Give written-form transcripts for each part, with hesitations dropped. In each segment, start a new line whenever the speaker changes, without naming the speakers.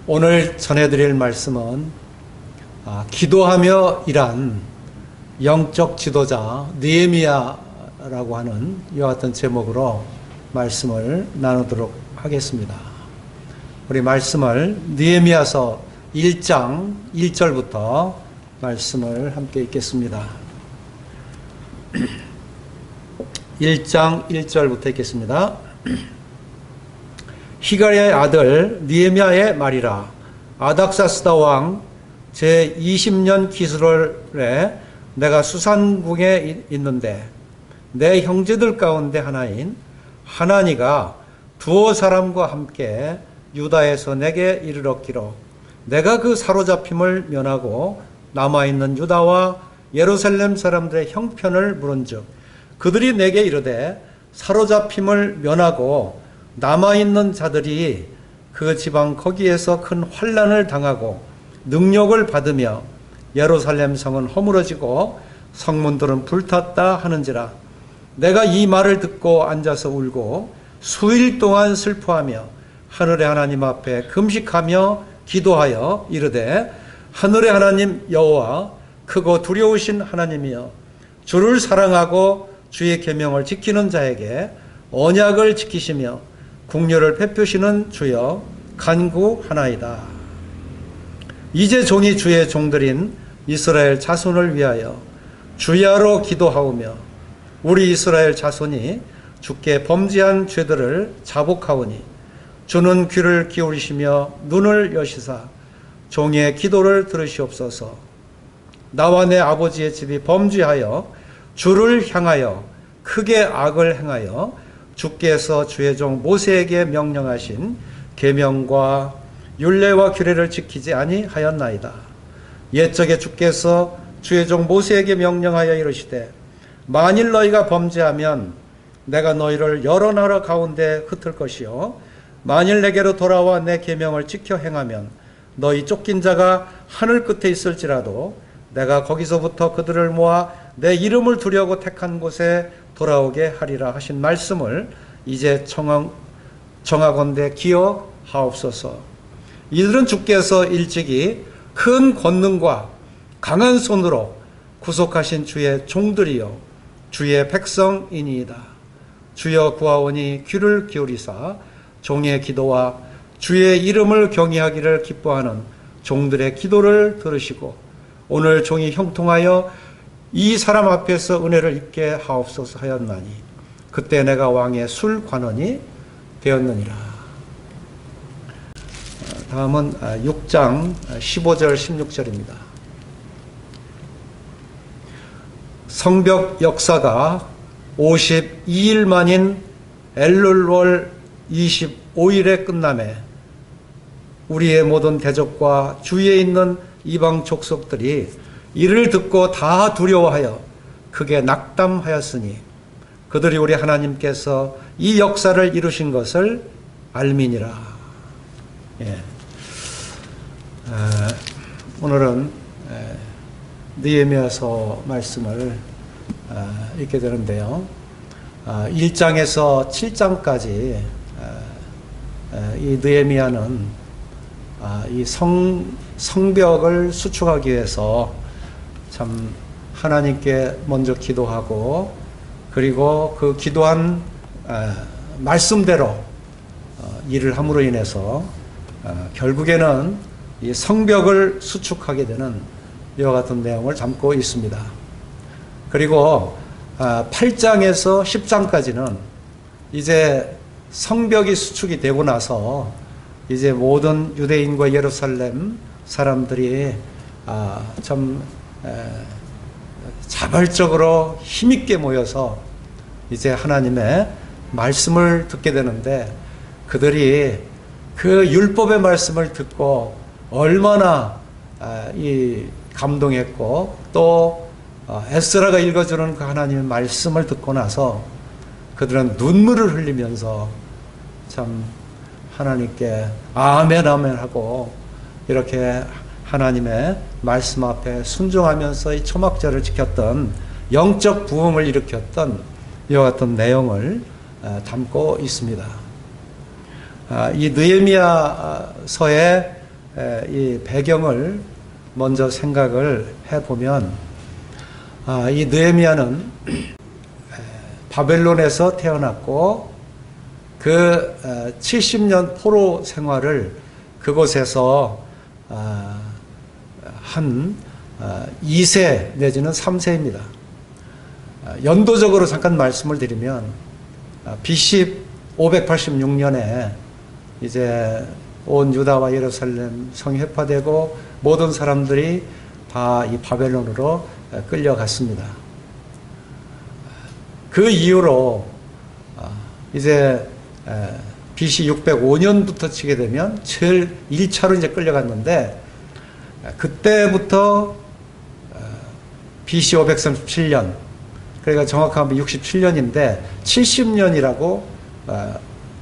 오늘 전해드릴 말씀은 기도하며 일한 영적 지도자 느헤미야라고 하는 이와 같은 제목으로 말씀을 나누도록 하겠습니다. 우리 말씀을 느헤미야서 1장 1절부터 말씀을 함께 읽겠습니다. 1장 1절부터 읽겠습니다. 히가랴의 아들 느헤미야의 말이라. 아닥사스다 왕 제20년 기술월에 내가 수산궁에 있는데 내 형제들 가운데 하나인 하나니가 두어 사람과 함께 유다에서 내게 이르렀기로 내가 그 사로잡힘을 면하고 남아있는 유다와 예루살렘 사람들의 형편을 물은즉 그들이 내게 이르되 사로잡힘을 면하고 남아있는 자들이 그 지방 거기에서 큰 환난을 당하고 능력을 받으며 예루살렘 성은 허물어지고 성문들은 불탔다 하는지라. 내가 이 말을 듣고 앉아서 울고 수일 동안 슬퍼하며 하늘의 하나님 앞에 금식하며 기도하여 이르되 하늘의 하나님 여호와 크고 두려우신 하나님이여 주를 사랑하고 주의 계명을 지키는 자에게 언약을 지키시며 국률을 베푸시는 주여 간구하나이다. 이제 종이 주의 종들인 이스라엘 자손을 위하여 주야로 기도하오며 우리 이스라엘 자손이 주께 범죄한 죄들을 자복하오니 주는 귀를 기울이시며 눈을 여시사 종의 기도를 들으시옵소서. 나와 내 아버지의 집이 범죄하여 주를 향하여 크게 악을 행하여 주께서 주의 종 모세에게 명령하신 계명과 율례와 규례를 지키지 아니하였나이다. 옛적에 주께서 주의 종 모세에게 명령하여 이르시되 만일 너희가 범죄하면 내가 너희를 여러 나라 가운데 흩을 것이요 만일 내게로 돌아와 내 계명을 지켜 행하면 너희 쫓긴 자가 하늘 끝에 있을지라도 내가 거기서부터 그들을 모아 내 이름을 두려고 택한 곳에 돌아오게 하리라 하신 말씀을 이제 정하건대 기억하옵소서. 이들은 주께서 일찍이 큰 권능과 강한 손으로 구속하신 주의 종들이요 주의 백성이니이다. 주여 구하오니 귀를 기울이사 종의 기도와 주의 이름을 경외하기를 기뻐하는 종들의 기도를 들으시고 오늘 종이 형통하여 이 사람 앞에서 은혜를 입게 하옵소서 하였나니 그때 내가 왕의 술관원이 되었느니라. 다음은 6장 15절 16절입니다. 성벽 역사가 52일 만인 엘룰월 25일에 끝남에 우리의 모든 대적과 주위에 있는 이방 족속들이 이를 듣고 다 두려워하여 크게 낙담하였으니 그들이 우리 하나님께서 이 역사를 이루신 것을 알미니라. 예. 오늘은 느헤미야서 말씀을 읽게 되는데요. 1장에서 7장까지 이 느헤미야는 이 성벽을 수축하기 위해서 참 하나님께 먼저 기도하고 그리고 그 기도한 말씀대로 일을 함으로 인해서 결국에는 이 성벽을 수축하게 되는 이와 같은 내용을 담고 있습니다. 그리고 8장에서 10장까지는 이제 성벽이 수축이 되고 나서 이제 모든 유대인과 예루살렘 사람들이 참 자발적으로 힘있게 모여서 이제 하나님의 말씀을 듣게 되는데 그들이 그 율법의 말씀을 듣고 얼마나 이 감동했고 또 에스라가 읽어주는 그 하나님의 말씀을 듣고 나서 그들은 눈물을 흘리면서 참 하나님께 아멘 아멘 하고 이렇게 하나님의 말씀 앞에 순종하면서 이 초막절을 지켰던 영적 부흥을 일으켰던 이와 같은 내용을 담고 있습니다. 이 느헤미야서의 이 배경을 먼저 생각을 해보면, 이 느헤미야는 바벨론에서 태어났고 그 70년 포로 생활을 그곳에서 한 2세 내지는 3세입니다. 연도적으로 잠깐 말씀을 드리면 BC 586년에 이제 온 유다와 예루살렘 성이 회파되고 모든 사람들이 다 이 바벨론으로 끌려갔습니다. 그 이후로 이제 BC 605년부터 치게 되면 제일 1차로 이제 끌려갔는데, 그때부터 BC 537년, 그러니까 정확하면 67년인데 70년이라고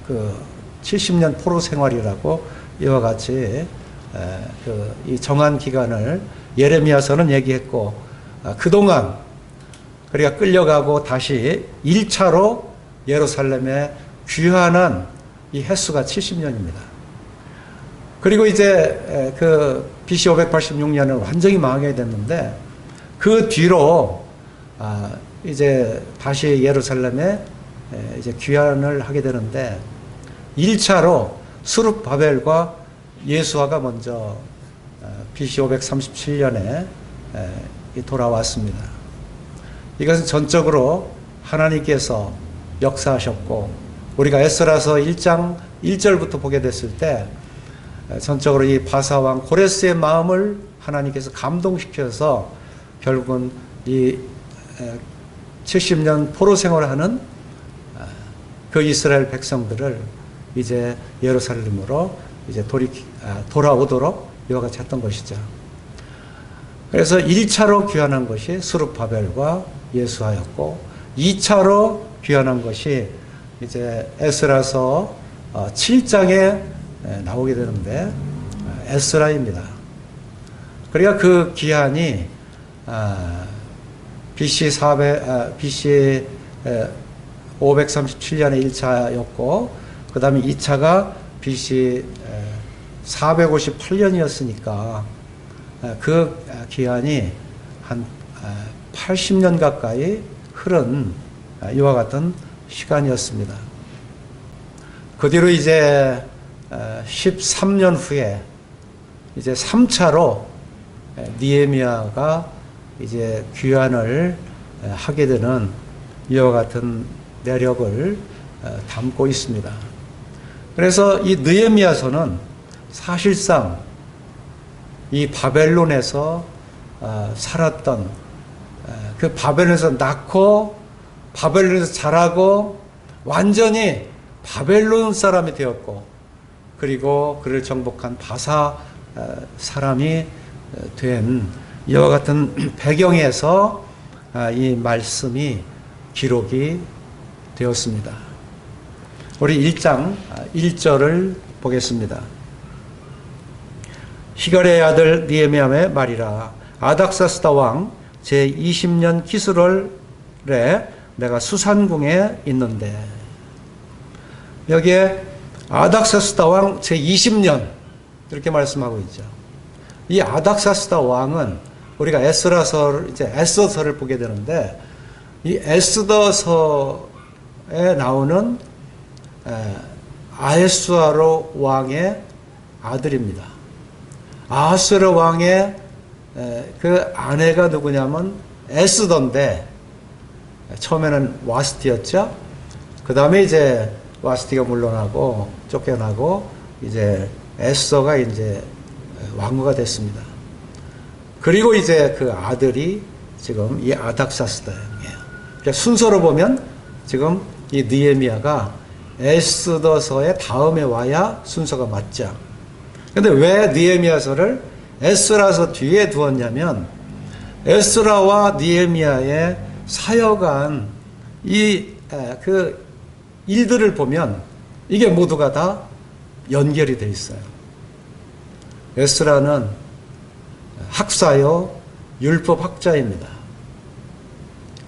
그 70년 포로 생활이라고 이와 같이 이 정한 기간을 예레미야서는 얘기했고, 그동안 그러니까 끌려가고 다시 1차로 예루살렘에 귀환한 이 횟수가 70년입니다. 그리고 이제 그 BC 586년은 완전히 망하게 됐는데, 그 뒤로 이제 다시 예루살렘에 이제 귀환을 하게 되는데, 1차로 스룹바벨과 예수아가 먼저 BC 537년에 돌아왔습니다. 이것은 전적으로 하나님께서 역사하셨고, 우리가 에스라서 1장 1절부터 보게 됐을 때 전적으로 이 바사왕 고레스의 마음을 하나님께서 감동시켜서 결국은 이 70년 포로 생활하는 그 이스라엘 백성들을 이제 예루살렘으로 이제 돌아오도록 이와 같이 했던 것이죠. 그래서 1차로 귀환한 것이 스룹바벨과 예수아였고, 2차로 귀환한 것이 이제 에스라서 7장에 나오게 되는데 에스라입니다. 그러니까 그 기한이 BC 537년에 1차였고, 그 다음에 2차가 BC 458년이었으니까 그 기한이 한 80년 가까이 흐른 이와 같은 시간이었습니다. 그 뒤로 이제 13년 후에 이제 3차로 느헤미야가 이제 귀환을 하게 되는 이와 같은 내력을 담고 있습니다. 그래서 이 느헤미야서는 사실상 이 바벨론에서 살았던, 그 바벨론에서 낳고 바벨론에서 자라고 완전히 바벨론 사람이 되었고, 그리고 그를 정복한 바사 사람이 된 이와 같은 배경에서 이 말씀이 기록이 되었습니다. 우리 1장 1절을 보겠습니다. 히갈의 아들 느헤미야의 말이라. 아닥사스다 왕 제20년 기스롤에 내가 수산궁에 있는데, 여기에 아닥사스다 왕 제20년 이렇게 말씀하고 있죠. 이 아닥사스다 왕은 우리가 에스더서를 보게 되는데, 이 에스더서에 나오는 아하수에로 왕의 아들입니다. 아하수에로 왕의 그 아내가 누구냐면 에스더인데, 처음에는 와스티였죠. 그 다음에 이제 와스티가 물러나고 쫓겨나고 이제 에스더가 이제 왕후가 됐습니다. 그리고 이제 그 아들이 지금 이 아닥사스다예요. 그러니까 순서로 보면 지금 이 느헤미야가 에스더서의 다음에 와야 순서가 맞죠. 근데 왜 느헤미야서를 에스라서 뒤에 두었냐면, 에스라와 느헤미야의 사역한 그 일들을 보면 이게 모두가 다 연결이 되어 있어요. 에스라는 학사요 율법학자입니다.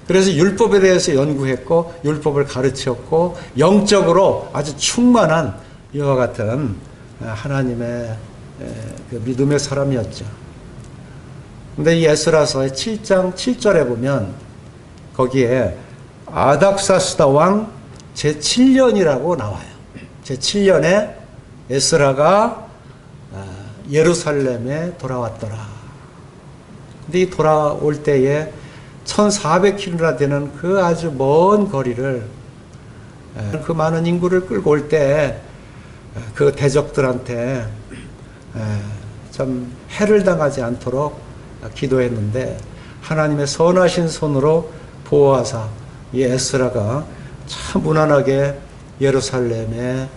그래서 율법에 대해서 연구했고 율법을 가르쳤고 영적으로 아주 충만한 이와 같은 하나님의 그 믿음의 사람이었죠. 근데 이 에스라서의 7장 7절에 보면 거기에 아닥사스다 왕 제7년이라고 나와요. 제7년에 에스라가 예루살렘에 돌아왔더라. 근데 이 돌아올 때에 1400km나 되는 그 아주 먼 거리를 그 많은 인구를 끌고 올 때 그 대적들한테 참 해를 당하지 않도록 기도했는데 하나님의 선하신 손으로 보호하사 이 에스라가 참 무난하게 예루살렘에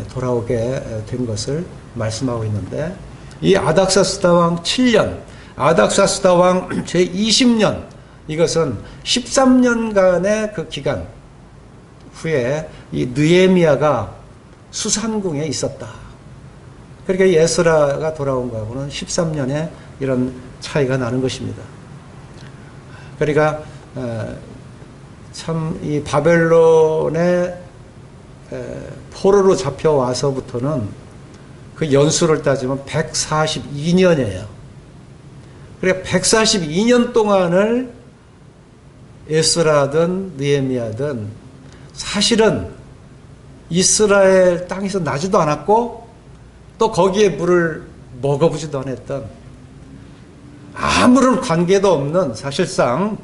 돌아오게 된 것을 말씀하고 있는데, 이 아닥사스다 왕 7년, 아닥사스다 왕 제20년, 이것은 13년간의 그 기간 후에 이 느헤미야가 수산궁에 있었다. 그러니까 이 에스라가 돌아온 거하고는 13년에 이런 차이가 나는 것입니다. 그러니까 참 이 바벨론의 포로로 잡혀와서부터는 그 연수를 따지면 142년이에요. 그러니까 142년 동안을 에스라든 느헤미야든 사실은 이스라엘 땅에서 나지도 않았고 또 거기에 물을 먹어보지도 않았던, 아무런 관계도 없는 사실상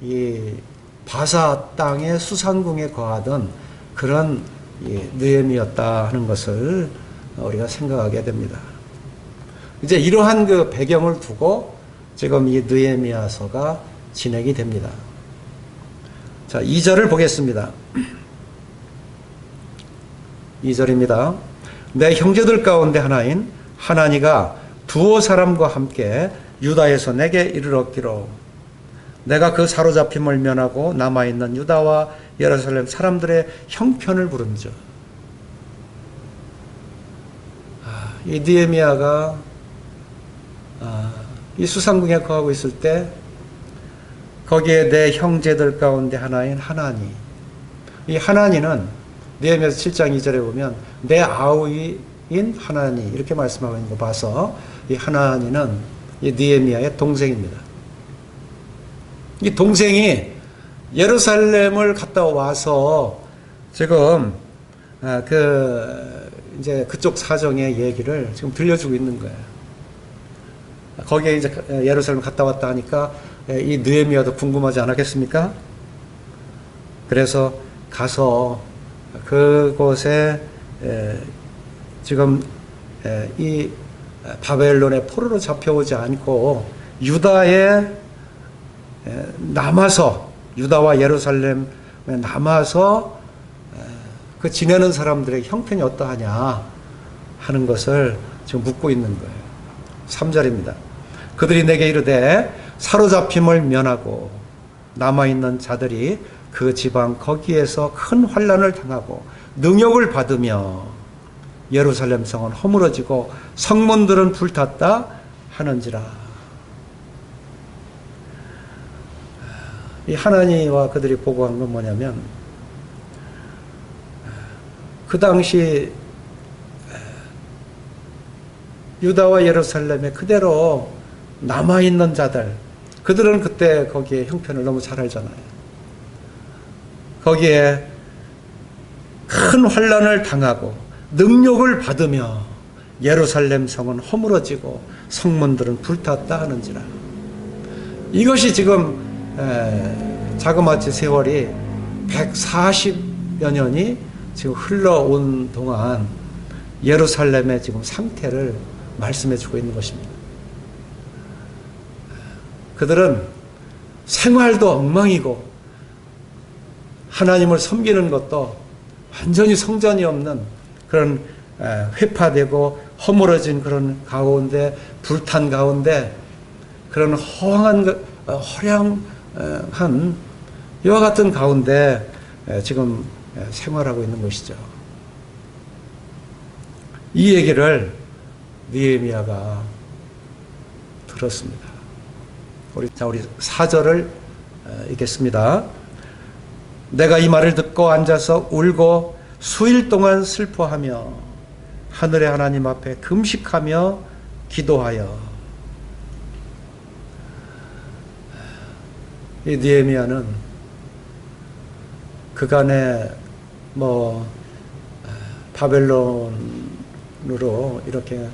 이 바사 땅의 수산궁에 거하던 그런 느헤미였다 하는 것을 우리가 생각하게 됩니다. 이제 이러한 그 배경을 두고 지금 이 느헤미야서가 진행이 됩니다. 자, 2절을 보겠습니다. 2절입니다. 내 형제들 가운데 하나인 하나니가 두어 사람과 함께 유다에서 내게 이르렀기로 내가 그 사로잡힘을 면하고 남아있는 유다와 예루살렘 사람들의 형편을 부른즉. 이 느헤미야가 이 수산궁에 거하고 있을 때 거기에 내 형제들 가운데 하나인 하나니, 이 하나니는 느헤미야서 7장 2절에 보면 내 아우인 하나니 이렇게 말씀하고 있는 거 봐서 이 하나니는 이 느헤미야의 동생입니다. 이 동생이 예루살렘을 갔다 와서 지금 이제 그쪽 사정의 얘기를 지금 들려주고 있는 거예요. 거기에 이제 예루살렘 갔다 왔다 하니까 이 느헤미야도 궁금하지 않았겠습니까? 그래서 가서 그곳에 지금 이 바벨론의 포로로 잡혀오지 않고 유다에 남아서, 유다와 예루살렘에 남아서 그 지내는 사람들의 형편이 어떠하냐 하는 것을 지금 묻고 있는 거예요. 3절입니다. 그들이 내게 이르되 사로잡힘을 면하고 남아있는 자들이 그 지방 거기에서 큰 환난을 당하고 능욕을 받으며 예루살렘 성은 허물어지고 성문들은 불탔다 하는지라. 이 하나니와 그들이 보고한 건 뭐냐면, 그 당시 유다와 예루살렘에 그대로 남아있는 자들, 그들은 그때 거기에 형편을 너무 잘 알잖아요. 거기에 큰 환난을 당하고 능욕을 받으며 예루살렘 성은 허물어지고 성문들은 불탔다 하는지라. 이것이 지금 자그마치 세월이 140여 년이 지금 흘러온 동안 예루살렘의 지금 상태를 말씀해 주고 있는 것입니다. 그들은 생활도 엉망이고 하나님을 섬기는 것도 완전히 성전이 없는 그런 회파되고 허물어진 그런 가운데, 불탄 가운데, 그런 허황한 허량한 이와 같은 가운데 지금 생활하고 있는 것이죠. 이 얘기를 느헤미야가 들었습니다. 우리 4절을 읽겠습니다. 내가 이 말을 듣고 앉아서 울고 수일 동안 슬퍼하며 하늘의 하나님 앞에 금식하며 기도하여. 이 느헤미야는 그간에 바벨론으로 이렇게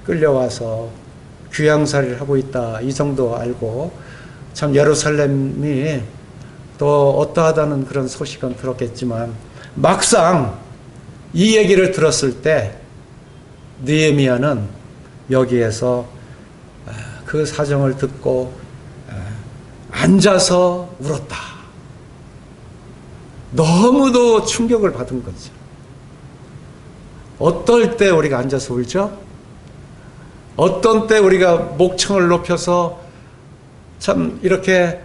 끌려와서 귀양살이를 하고 있다, 이 정도 알고 참 예루살렘이 또 어떠하다는 그런 소식은 들었겠지만 막상 이 얘기를 들었을 때 느헤미야는 여기에서 그 사정을 듣고 앉아서 울었다. 너무도 충격을 받은 거죠. 어떨 때 우리가 앉아서 울죠? 어떤 때 우리가 목청을 높여서 참 이렇게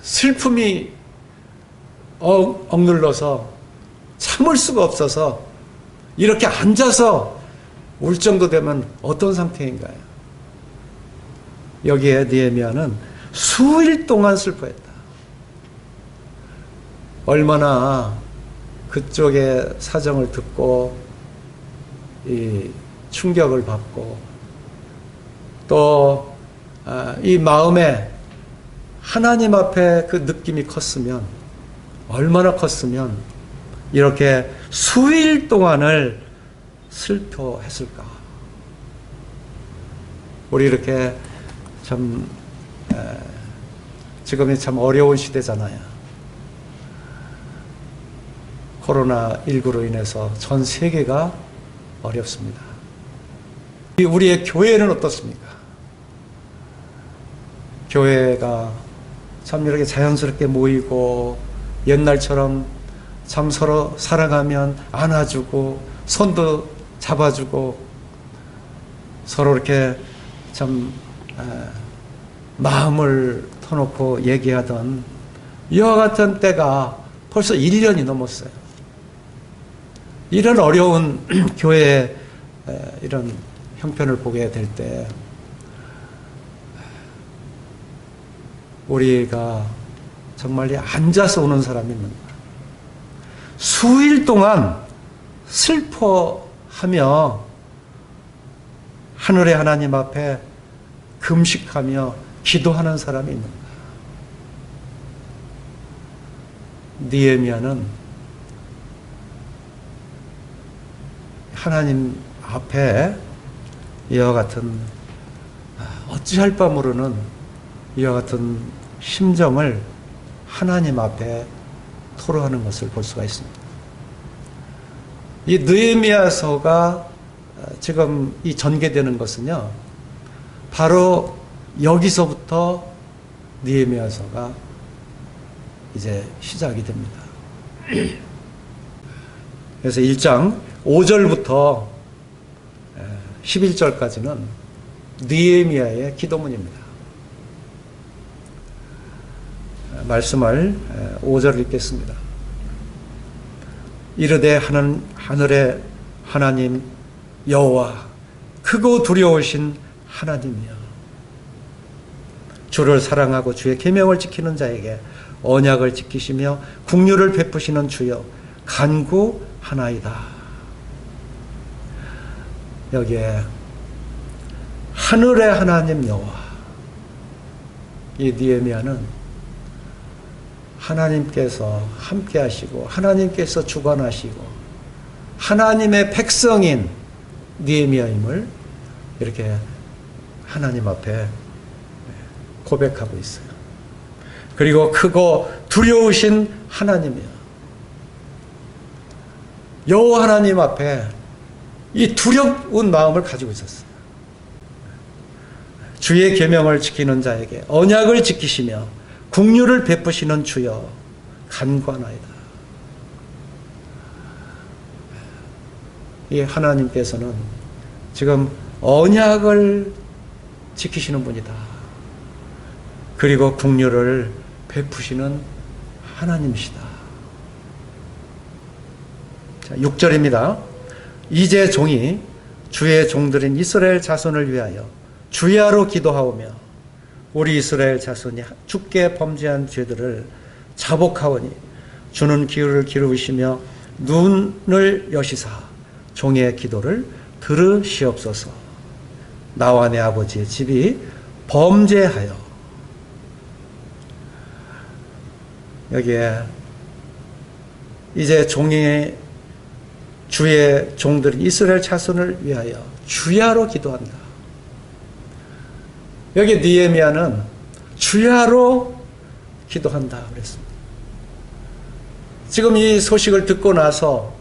슬픔이 억눌러서 참을 수가 없어서 이렇게 앉아서 울 정도 되면 어떤 상태인가요? 여기에 느헤미야는 수일 동안 슬퍼했다. 얼마나 그쪽의 사정을 듣고 이 충격을 받고 또 이 마음에 하나님 앞에 그 느낌이 컸으면, 얼마나 컸으면 이렇게 수일 동안을 슬퍼했을까. 우리 이렇게 참 지금이 참 어려운 시대잖아요. 코로나19로 인해서 전 세계가 어렵습니다. 우리의 교회는 어떻습니까? 교회가 참 이렇게 자연스럽게 모이고 옛날처럼 참 서로 사랑하면 안아주고 손도 잡아주고 서로 이렇게 참 마음을 터놓고 얘기하던 이와 같은 때가 벌써 1년이 넘었어요. 이런 어려운 교회의 이런 형편을 보게 될 때 우리가 정말 앉아서 우는 사람이 있는가? 수일 동안 슬퍼하며 하늘의 하나님 앞에 금식하며 기도하는 사람이 있는가? 느헤미야는 하나님 앞에 이와 같은 어찌할 바 모르는 이와 같은 심정을 하나님 앞에 토로하는 것을 볼 수가 있습니다. 이 느헤미야서가 지금 이 전개되는 것은요, 바로 여기서부터 느헤미야서가 이제 시작이 됩니다. 그래서 1장 5절부터 11절까지는 느헤미야의 기도문입니다. 말씀을 5절 읽겠습니다. 이르되 하늘의 하나님 여호와 크고 두려우신 하나님이여, 주를 사랑하고 주의 계명을 지키는 자에게 언약을 지키시며 국류를 베푸시는 주여 간구하나이다. 여기에 하늘의 하나님 여호와, 이 느헤미야는 하나님께서 함께 하시고 하나님께서 주관하시고 하나님의 백성인 느헤미야임을 이렇게 하나님 앞에 고백하고 있어요. 그리고 크고 두려우신 하나님이요, 여호와 하나님 앞에 이 두려운 마음을 가지고 있었어요. 주의 계명을 지키는 자에게 언약을 지키시며 국류를 베푸시는 주여 간구하나이다. 이 하나님께서는 지금 언약을 지키시는 분이다. 그리고 국류를 베푸시는 하나님이시다. 자, 6절입니다. 이제 종이 주의 종들인 이스라엘 자손을 위하여 주야로 기도하오며 우리 이스라엘 자손이 주께 범죄한 죄들을 자복하오니 주는 기울을 기르시며 눈을 여시사 종의 기도를 들으시옵소서. 나와 내 아버지의 집이 범죄하여. 여기에 이제 주의 종들이 이스라엘 자손을 위하여 주야로 기도한다. 여기 느헤미야는 주야로 기도한다 그랬습니다. 지금 이 소식을 듣고 나서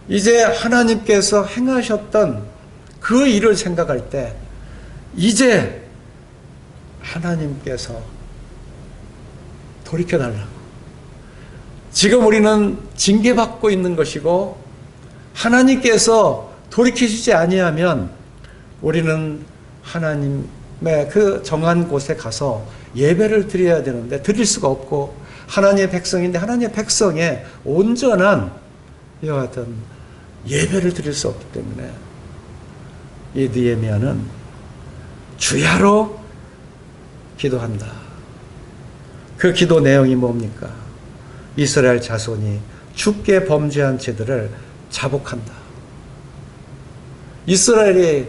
이제 하나님께서 행하셨던 그 일을 생각할 때 이제 하나님께서 돌이켜달라고. 지금 우리는 징계받고 있는 것이고 하나님께서 돌이키시지 아니하면 우리는 하나님의 그 정한 곳에 가서 예배를 드려야 되는데 드릴 수가 없고 하나님의 백성인데 하나님의 백성의 온전한 이와 같은 예배를 드릴 수 없기 때문에 이 느헤미야는 주야로 기도한다. 그 기도 내용이 뭡니까? 이스라엘 자손이 주께 범죄한 죄들을 자복한다. 이스라엘이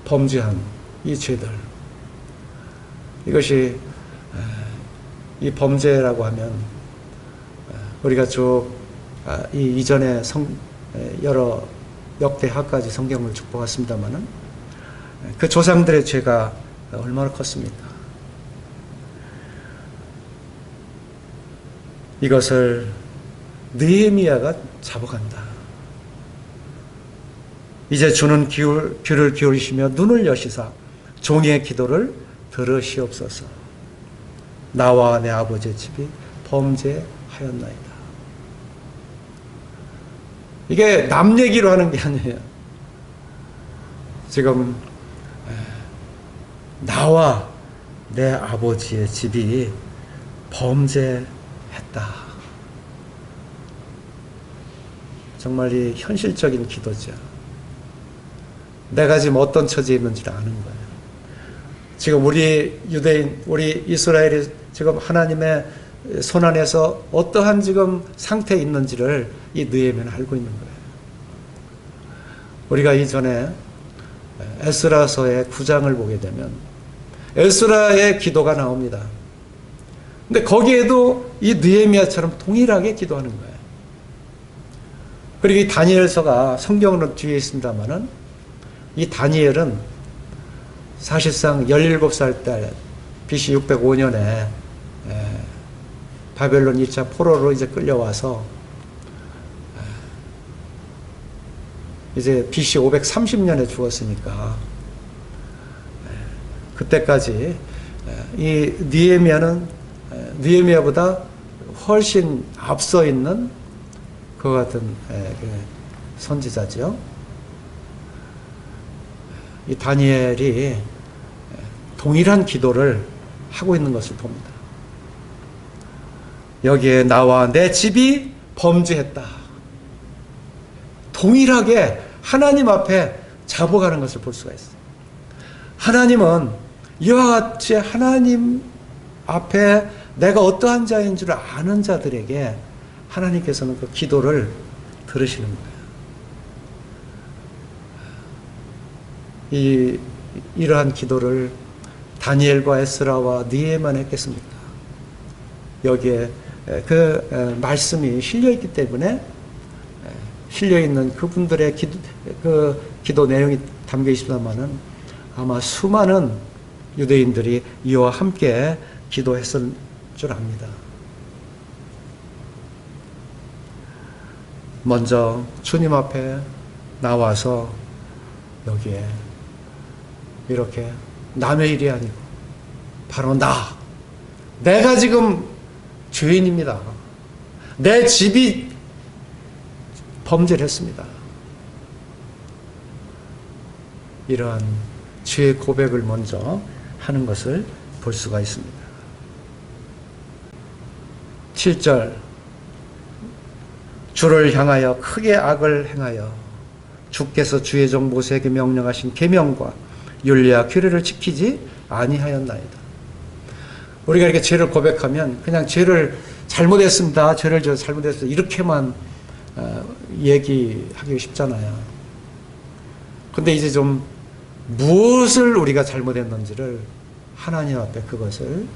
범죄한 이 죄들, 이것이 이 범죄라고 하면 우리가 쭉 이 이전에 여러 역대하까지 성경을 쭉 보았습니다마는 그 조상들의 죄가 얼마나 컸습니까? 이것을 느헤미야가 자복한다. 이제 주는 귀를 기울이시며 눈을 여시사 종의 기도를 들으시옵소서. 나와 내 아버지의 집이 범죄하였나이다. 이게 남 얘기로 하는 게 아니에요. 지금 나와 내 아버지의 집이 범죄했다. 정말 이 현실적인 기도죠. 내가 지금 어떤 처지에 있는지를 아는 거예요. 지금 우리 유대인, 우리 이스라엘이 지금 하나님의 손안에서 어떠한 지금 상태에 있는지를 이 느헤미야는 알고 있는 거예요. 우리가 이전에 에스라서의 9장을 보게 되면 에스라의 기도가 나옵니다. 근데 거기에도 이 느헤미야처럼 동일하게 기도하는 거예요. 그리고 이 다니엘서가 성경으로 뒤에 있습니다만은 이 다니엘은 사실상 17살 때 BC 605년에 바벨론 2차 포로로 이제 끌려와서 이제 BC 530년에 죽었으니까 그때까지 이 느헤미야보다 훨씬 앞서 있는 그 같은 선지자죠. 이 다니엘이 동일한 기도를 하고 있는 것을 봅니다. 여기에 나와 내 집이 범죄했다. 동일하게 하나님 앞에 자복하는 것을 볼 수가 있어요. 하나님은 이와 같이 하나님 앞에 내가 어떠한 자인 줄 아는 자들에게 하나님께서는 그 기도를 들으시는 거예요. 이러한 기도를 다니엘과 에스라와 느헤미야만 했겠습니까? 여기에 그 말씀이 실려있기 때문에 실려있는 그분들의 기도 내용이 담겨 있습니다만은 아마 수많은 유대인들이 이와 함께 기도했을 줄 압니다. 먼저 주님 앞에 나와서 여기에 이렇게 남의 일이 아니고 바로 내가 지금 죄인입니다. 내 집이 범죄를 했습니다. 이러한 죄의 고백을 먼저 하는 것을 볼 수가 있습니다. 7절 주를 향하여 크게 악을 행하여 주께서 주의 종 모세에게 명령하신 계명과 윤리와 규례를 지키지 아니하였나이다. 우리가 이렇게 죄를 고백하면 그냥 죄를 잘못했습니다. 죄를 져 잘못했습니다. 이렇게만 얘기하기 쉽잖아요. 근데 이제 좀 무엇을 우리가 잘못했는지를 하나님 앞에 그것을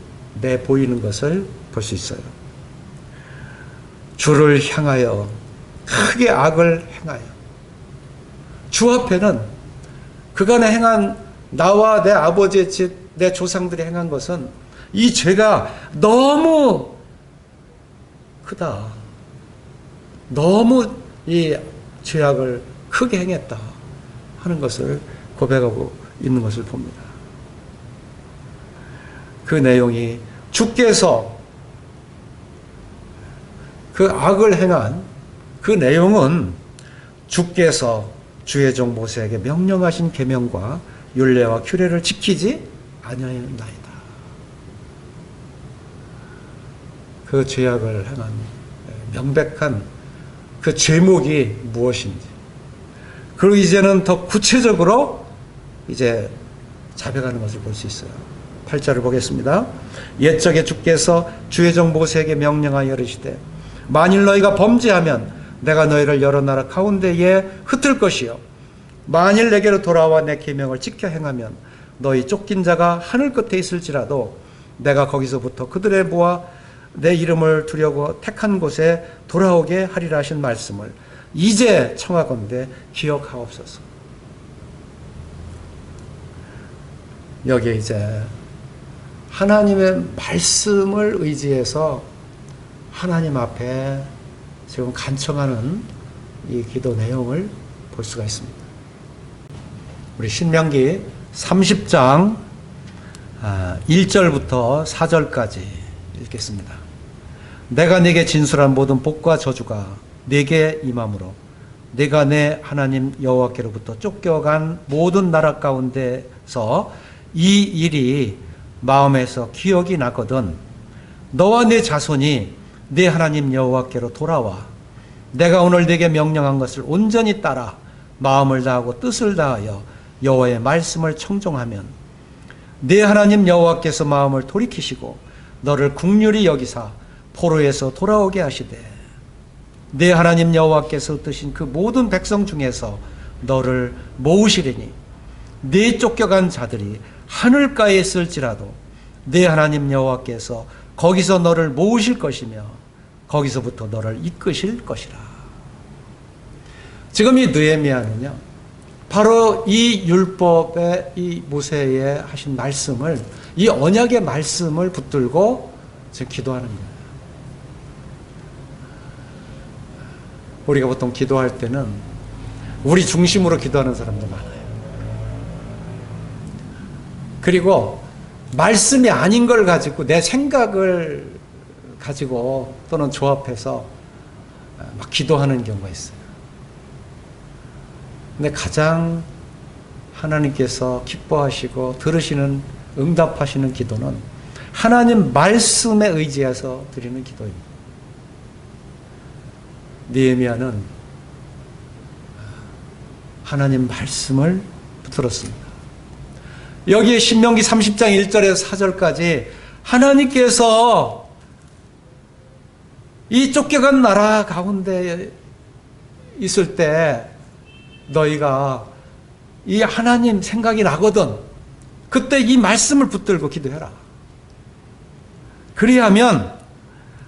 내보이는 것을 볼 수 있어요. 주를 향하여 크게 악을 행하여 주 앞에는 그간에 행한 나와 내 아버지의 집, 내 조상들이 행한 것은 이 죄가 너무 크다. 너무 이 죄악을 크게 행했다 하는 것을 고백하고 있는 것을 봅니다. 그 내용이 주께서 그 악을 행한 그 내용은 주께서 주의 종 모세에게 명령하신 계명과 율례와 규례를 지키지 아니하였나이다. 그 죄악을 행한 명백한 그 죄목이 무엇인지, 그리고 이제는 더 구체적으로 이제 자백하는 것을 볼 수 있어요. 8절을 보겠습니다. 옛적에 주께서 주의 종 모세에게 명령하여 이르시되 만일 너희가 범죄하면 내가 너희를 여러 나라 가운데에 흩을 것이요 만일 내게로 돌아와 내 계명을 지켜 행하면 너희 쫓긴 자가 하늘 끝에 있을지라도 내가 거기서부터 그들의 모아 내 이름을 두려고 택한 곳에 돌아오게 하리라 하신 말씀을 이제 청하건대 기억하옵소서. 여기에 이제 하나님의 말씀을 의지해서 하나님 앞에 지금 간청하는 이 기도 내용을 볼 수가 있습니다. 우리 신명기 30장 1절부터 4절까지 읽겠습니다. 내가 네게 진술한 모든 복과 저주가 네게 임함으로 네가 내 하나님 여호와께로부터 쫓겨간 모든 나라 가운데서 이 일이 마음에서 기억이 나거든 너와 네 자손이 네 하나님 여호와께로 돌아와 내가 오늘 네게 명령한 것을 온전히 따라 마음을 다하고 뜻을 다하여 여호와의 말씀을 청종하면 네 하나님 여호와께서 마음을 돌이키시고 너를 긍휼히 여기사 포로에서 돌아오게 하시되 네 하나님 여호와께서 흩으신 그 모든 백성 중에서 너를 모으시리니 네 쫓겨간 자들이 하늘가에 있을지라도 네 하나님 여호와께서 거기서 너를 모으실 것이며 거기서부터 너를 이끄실 것이라. 지금 이 느헤미야는요, 바로 이 율법의 이 모세의 하신 말씀을, 이 언약의 말씀을 붙들고 지금 기도하는 거예요. 우리가 보통 기도할 때는 우리 중심으로 기도하는 사람들 많아요. 그리고 말씀이 아닌 걸 가지고 내 생각을 가지고 또는 조합해서 막 기도하는 경우가 있어요. 근데 가장 하나님께서 기뻐하시고 들으시는, 응답하시는 기도는 하나님 말씀에 의지해서 드리는 기도입니다. 느헤미야는 하나님 말씀을 붙들었습니다. 여기에 신명기 30장 1절에서 4절까지 하나님께서 이 쫓겨간 나라 가운데 있을 때 너희가 이 하나님 생각이 나거든. 그때 이 말씀을 붙들고 기도해라. 그리하면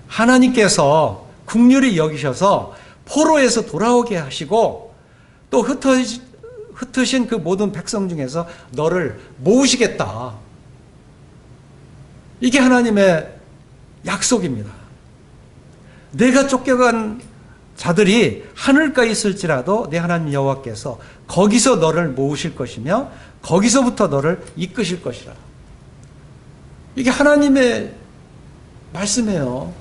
하나님께서 긍휼히 여기셔서 포로에서 돌아오게 하시고 또 흩으신 그 모든 백성 중에서 너를 모으시겠다. 이게 하나님의 약속입니다. 내가 쫓겨간 자들이 하늘가에 있을지라도 내 하나님 여호와께서 거기서 너를 모으실 것이며 거기서부터 너를 이끄실 것이라. 이게 하나님의 말씀이에요.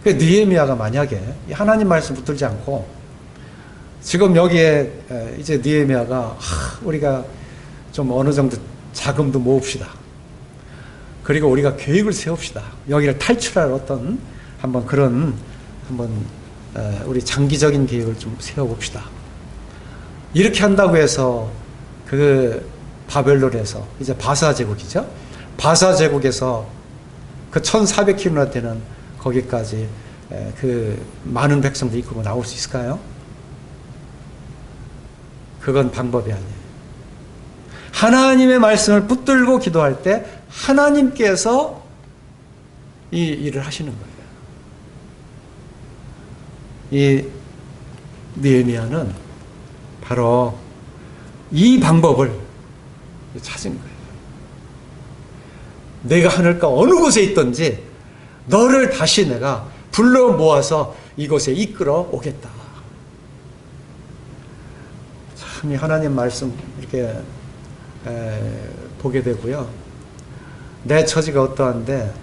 그 느헤미야가 만약에 하나님 말씀 붙들지 않고 지금 여기에 이제 느헤미야가 우리가 좀 어느 정도 자금도 모읍시다. 그리고 우리가 계획을 세웁시다. 여기를 탈출할 어떤 한번 그런 우리 장기적인 계획을 좀 세워봅시다. 이렇게 한다고 해서 그 바벨론에서 이제 바사 제국이죠. 바사 제국에서 그 1400km나 되는 거기까지 그 많은 백성들 이끌고 나올 수 있을까요? 그건 방법이 아니에요. 하나님의 말씀을 붙들고 기도할 때 하나님께서 이 일을 하시는 거예요. 이 느헤미야는 바로 이 방법을 찾은 거예요. 내가 하늘가 어느 곳에 있든지 너를 다시 내가 불러 모아서 이곳에 이끌어 오겠다. 참 이 하나님 말씀 이렇게 보게 되고요. 내 처지가 어떠한데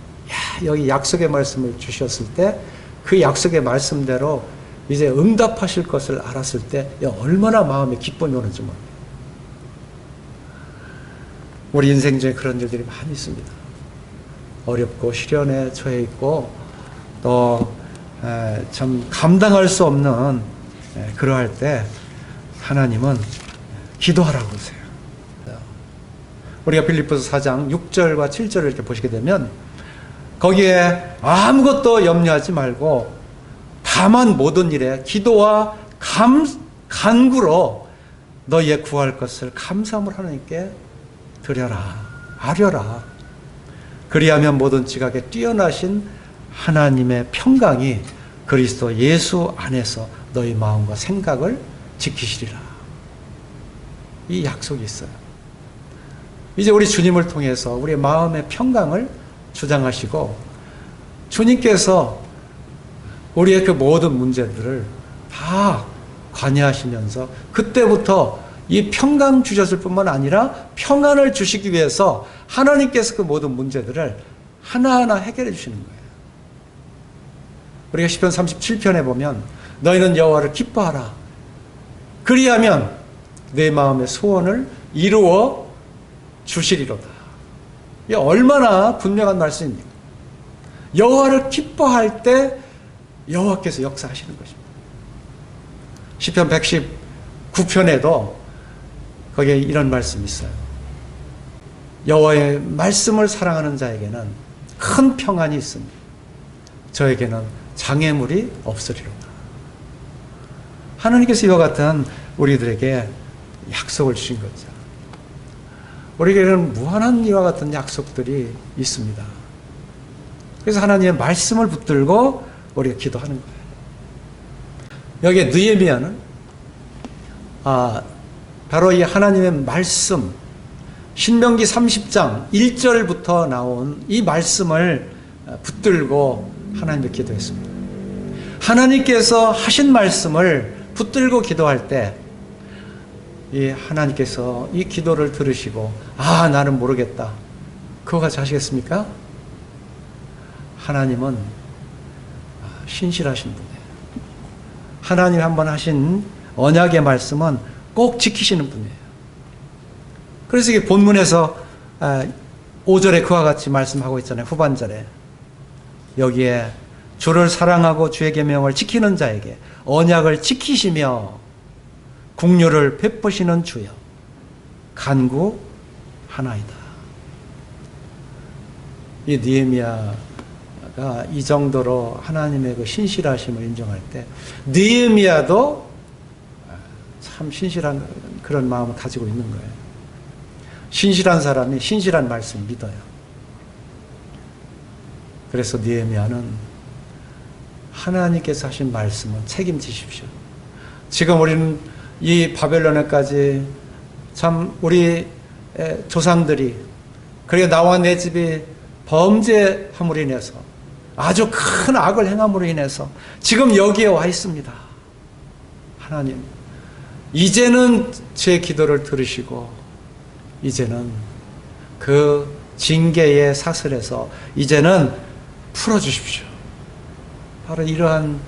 여기 약속의 말씀을 주셨을 때 그 약속의 말씀대로 이제 응답하실 것을 알았을 때 얼마나 마음에 기쁨이 오는지 모릅니다. 우리 인생 중에 그런 일들이 많이 있습니다. 어렵고 시련에 처해 있고 또 참 감당할 수 없는 그러할 때 하나님은 기도하라고 하세요. 우리가 빌립보서 4장 6절과 7절을 이렇게 보시게 되면 거기에 아무것도 염려하지 말고 다만 모든 일에 기도와 간구로 너희의 구할 것을 감사함으로 하나님께 드려라, 아뢰라. 그리하면 모든 지각에 뛰어나신 하나님의 평강이 그리스도 예수 안에서 너희 마음과 생각을 지키시리라. 이 약속이 있어요. 이제 우리 주님을 통해서 우리의 마음의 평강을 주장하시고 주님께서 우리의 그 모든 문제들을 다 관여하시면서 그때부터 이 평강 주셨을 뿐만 아니라 평안을 주시기 위해서 하나님께서 그 모든 문제들을 하나하나 해결해 주시는 거예요. 우리가 시편 37편에 보면 너희는 여호와를 기뻐하라. 그리하면 내 마음의 소원을 이루어 주시리로다. 이게 얼마나 분명한 말씀입니까? 여호와를 기뻐할 때 여호와께서 역사하시는 것입니다. 시편 119편에도 거기에 이런 말씀이 있어요. 여호와의 말씀을 사랑하는 자에게는 큰 평안이 있습니다. 저에게는 장애물이 없으리로다. 하나님께서 이와 같은 우리들에게 약속을 주신 거죠. 우리에게는 무한한 이와 같은 약속들이 있습니다. 그래서 하나님의 말씀을 붙들고 우리가 기도하는 거예요. 여기에 느헤미야는 바로 이 하나님의 말씀, 신명기 30장 1절부터 나온 이 말씀을 붙들고 하나님께 기도했습니다. 하나님께서 하신 말씀을 붙들고 기도할 때 이 하나님께서 이 기도를 들으시고 나는 모르겠다. 그거 같이 하시겠습니까? 하나님은 신실하신 분이에요. 하나님 한번 하신 언약의 말씀은 꼭 지키시는 분이에요. 그래서 이게 본문에서 5절에 그와 같이 말씀하고 있잖아요. 후반절에. 여기에 주를 사랑하고 주의 계명을 지키는 자에게 언약을 지키시며 국류를 베푸시는 주여 간구하나이다. 이 느헤미야가 이 정도로 하나님의 그 신실하심을 인정할 때 느헤미야도 참 신실한 그런 마음을 가지고 있는 거예요. 신실한 사람이 신실한 말씀을 믿어요. 그래서 느헤미야는 하나님께서 하신 말씀은 책임지십시오. 지금 우리는 이 바벨론에까지 참 우리 조상들이 그리고 나와 내 집이 범죄함으로 인해서 아주 큰 악을 행함으로 인해서 지금 여기에 와 있습니다. 하나님, 이제는 제 기도를 들으시고 이제는 그 징계의 사슬에서 이제는 풀어주십시오. 바로 이러한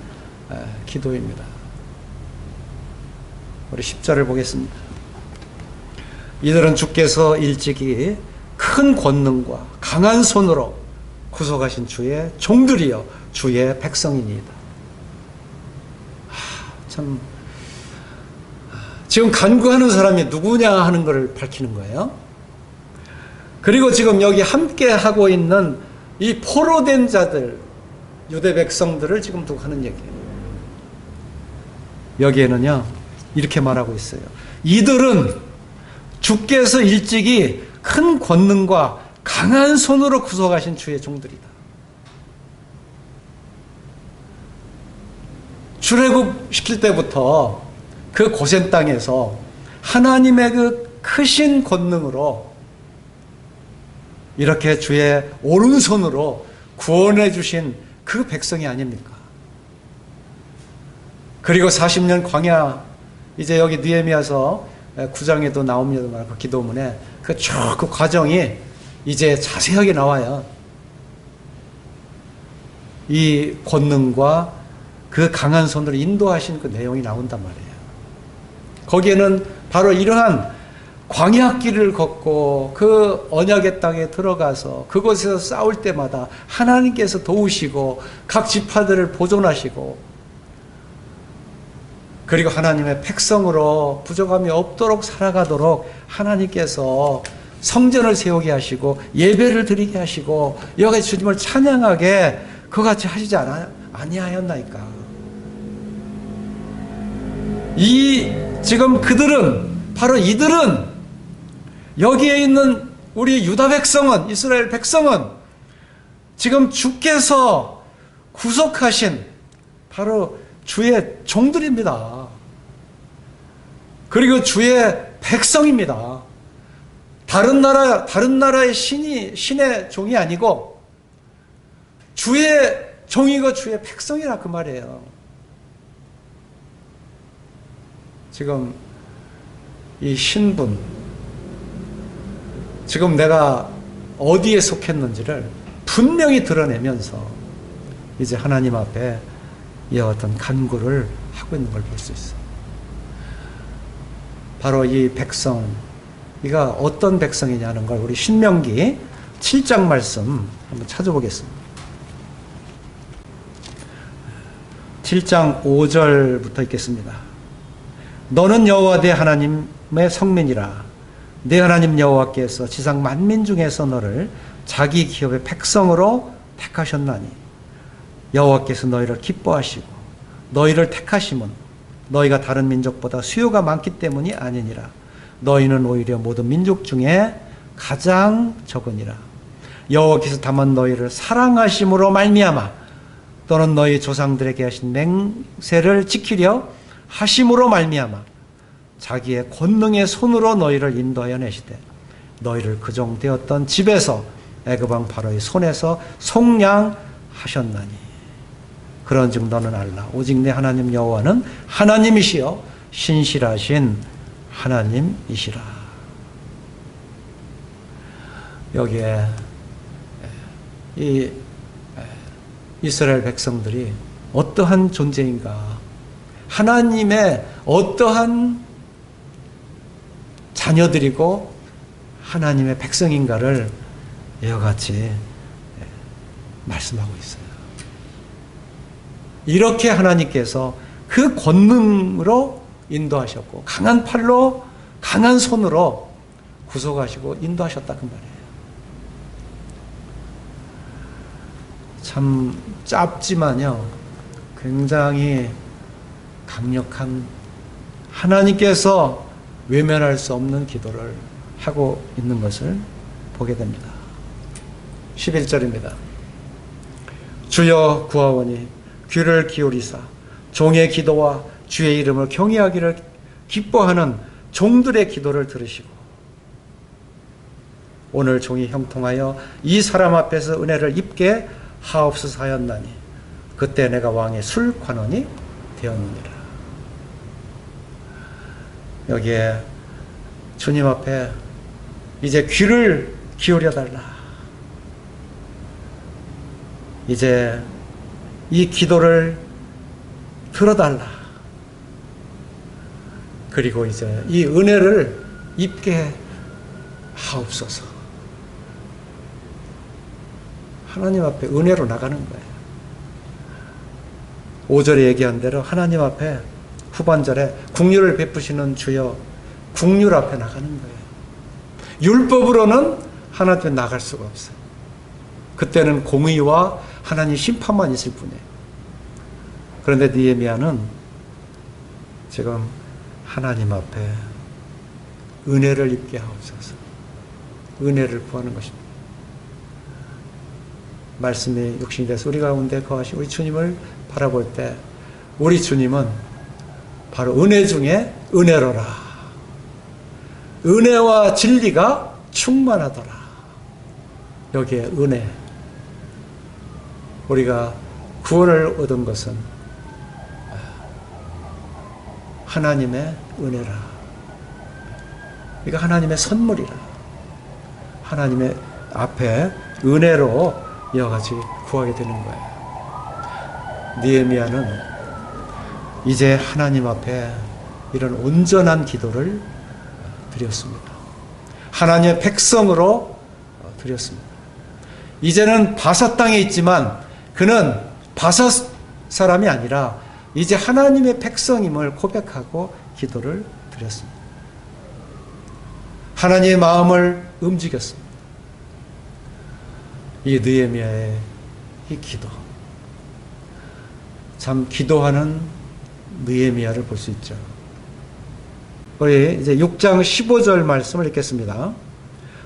기도입니다. 우리 10절을 보겠습니다. 이들은 주께서 일찍이 큰 권능과 강한 손으로 구속하신 주의 종들이여 주의 백성이니이다. 참 지금 간구하는 사람이 누구냐 하는 것을 밝히는 거예요. 그리고 지금 여기 함께 하고 있는 이 포로된 자들, 유대 백성들을 지금 두고 하는 얘기예요. 여기에는요, 이렇게 말하고 있어요. 이들은 주께서 일찍이 큰 권능과 강한 손으로 구속하신 주의 종들이다. 출애굽시킬 때부터 그 고센 땅에서 하나님의 그 크신 권능으로 이렇게 주의 오른손으로 구원해 주신 그 백성이 아닙니까? 그리고 40년 광야, 이제 여기 느헤미야서 9장에도 나옵니다만 그 기도문에 그 쭉 그 과정이 이제 자세하게 나와요. 이 권능과 그 강한 손으로 인도하신 그 내용이 나온단 말이에요. 거기에는 바로 이러한 광야길을 걷고 그 언약의 땅에 들어가서 그곳에서 싸울 때마다 하나님께서 도우시고 각 지파들을 보존하시고 그리고 하나님의 백성으로 부족함이 없도록 살아가도록 하나님께서 성전을 세우게 하시고 예배를 드리게 하시고 여기 주님을 찬양하게 그같이 하시지 아니하였나이까. 지금 그들은 바로 이들은 여기에 있는 우리 유다 백성은 이스라엘 백성은 지금 주께서 구속하신 바로 주의 종들입니다. 그리고 주의 백성입니다. 다른 나라의 신의 종이 아니고 주의 종이고 주의 백성이라 그 말이에요. 지금 이 신분, 지금 내가 어디에 속했는지를 분명히 드러내면서 이제 하나님 앞에 이와 같은 간구를 하고 있는 걸 볼 수 있어요. 바로 이 백성, 이가 어떤 백성이냐는 걸 우리 신명기 7장 말씀 한번 찾아보겠습니다. 7장 5절부터 읽겠습니다. 너는 여호와 내 하나님의 성민이라. 내 하나님 여호와께서 지상 만민 중에서 너를 자기 기업의 백성으로 택하셨나니 여호와께서 너희를 기뻐하시고 너희를 택하심은 너희가 다른 민족보다 수요가 많기 때문이 아니니라. 너희는 오히려 모든 민족 중에 가장 적으니라. 여호와께서 다만 너희를 사랑하심으로 말미암아 또는 너희 조상들에게 하신 맹세를 지키려 하심으로 말미암아 자기의 권능의 손으로 너희를 인도하여 내시되 너희를 그종되었던 집에서 애굽 왕 바로의 손에서 속량하셨나니 그런즉 너는 알라. 오직 내 하나님 여호와는 하나님이시여 신실하신 하나님이시라. 여기에 이 이스라엘 백성들이 어떠한 존재인가, 하나님의 어떠한 자녀들이고 하나님의 백성인가를 이와 같이 말씀하고 있어요. 이렇게 하나님께서 그 권능으로 인도하셨고 강한 팔로 강한 손으로 구속하시고 인도하셨다 그 말이에요. 참 짧지만요 굉장히 강력한 하나님께서 외면할 수 없는 기도를 하고 있는 것을 보게 됩니다. 11절입니다. 주여 구하오니 귀를 기울이사 종의 기도와 주의 이름을 경외하기를 기뻐하는 종들의 기도를 들으시고 오늘 종이 형통하여 이 사람 앞에서 은혜를 입게 하옵소서 하였나니 그때 내가 왕의 술관원이 되었느니라. 여기에 주님 앞에 이제 귀를 기울여 달라. 이제 이 기도를 들어달라. 그리고 이제 이 은혜를 입게 하옵소서. 하나님 앞에 은혜로 나가는 거예요. 5절에 얘기한 대로 하나님 앞에 후반절에 국률을 베푸시는 주여 국률 앞에 나가는 거예요. 율법으로는 하나님 앞에 나갈 수가 없어요. 그때는 공의와 하나님 심판만 있을 뿐이에요. 그런데 느헤미야는 지금 하나님 앞에 은혜를 입게 하옵소서. 은혜를 구하는 것입니다. 말씀이 육신이 돼서 우리 가운데 거하신 우리 주님을 바라볼 때 우리 주님은 바로 은혜 중에 은혜로라. 은혜와 진리가 충만하더라. 여기에 은혜. 우리가 구원을 얻은 것은 하나님의 은혜라. 이거 하나님의 선물이라. 하나님의 앞에 은혜로 이어가지 구하게 되는 거예요. 느헤미야는 이제 하나님 앞에 이런 온전한 기도를 드렸습니다. 하나님의 백성으로 드렸습니다. 이제는 바사 땅에 있지만 그는 바사 사람이 아니라 이제 하나님의 백성임을 고백하고 기도를 드렸습니다. 하나님의 마음을 움직였습니다. 이 느헤미야의 이 기도. 참 기도하는 느헤미야를 볼 수 있죠. 우리 이제 6장 15절 말씀을 읽겠습니다.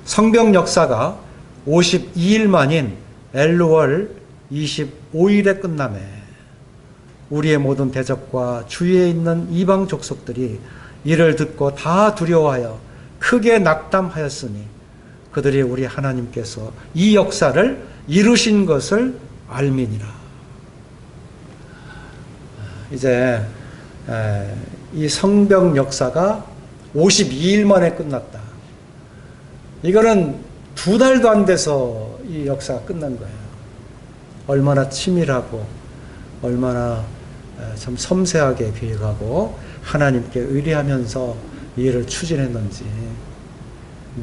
성벽 역사가 52일 만인 엘루월 25일에 끝나매 우리의 모든 대적과 주위에 있는 이방 족속들이 이를 듣고 다 두려워하여 크게 낙담하였으니 그들이 우리 하나님께서 이 역사를 이루신 것을 알미니라. 이제 이 성벽 역사가 52일 만에 끝났다. 이거는 2달도 안 돼서 이 역사가 끝난 거예요. 얼마나 치밀하고 얼마나 참 섬세하게 계획하고 하나님께 의뢰하면서 이 일을 추진했는지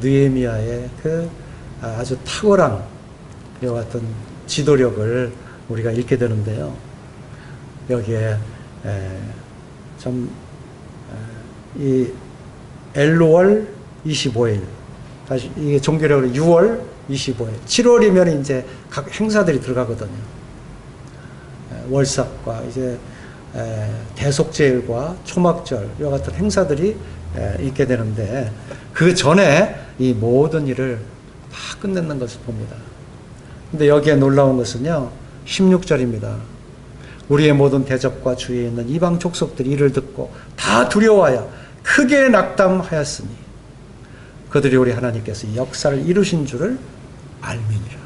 느헤미야의 그 아주 탁월한 이와 같은 지도력을 우리가 읽게 되는데요. 여기에 좀 이 엘루월 25일, 다시 이게 종교력으로 6월 25일, 7월이면 이제 각 행사들이 들어가거든요. 월삭과 이제 대속제일과 초막절 이와 같은 행사들이 있게 되는데 그 전에 이 모든 일을 다 끝내는 것을 봅니다. 근데 여기에 놀라운 것은요 16절입니다. 우리의 모든 대적과 주위에 있는 이방 족속들이 이를 듣고 다 두려워하여 크게 낙담하였으니 그들이 우리 하나님께서 이 역사를 이루신 줄을 알미니라.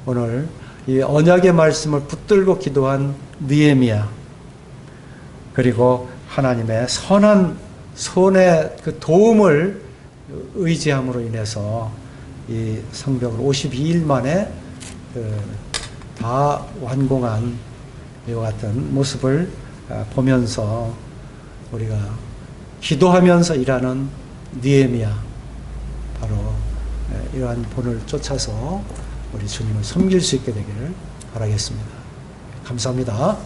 오늘 이 언약의 말씀을 붙들고 기도한 느헤미야, 그리고 하나님의 선한 손의 그 도움을 의지함으로 인해서 이 성벽을 52일 만에 다 완공한 이와 같은 모습을 보면서 우리가 기도하면서 일하는 느헤미야, 바로 이러한 본을 쫓아서 우리 주님을 섬길 수 있게 되기를 바라겠습니다. 감사합니다.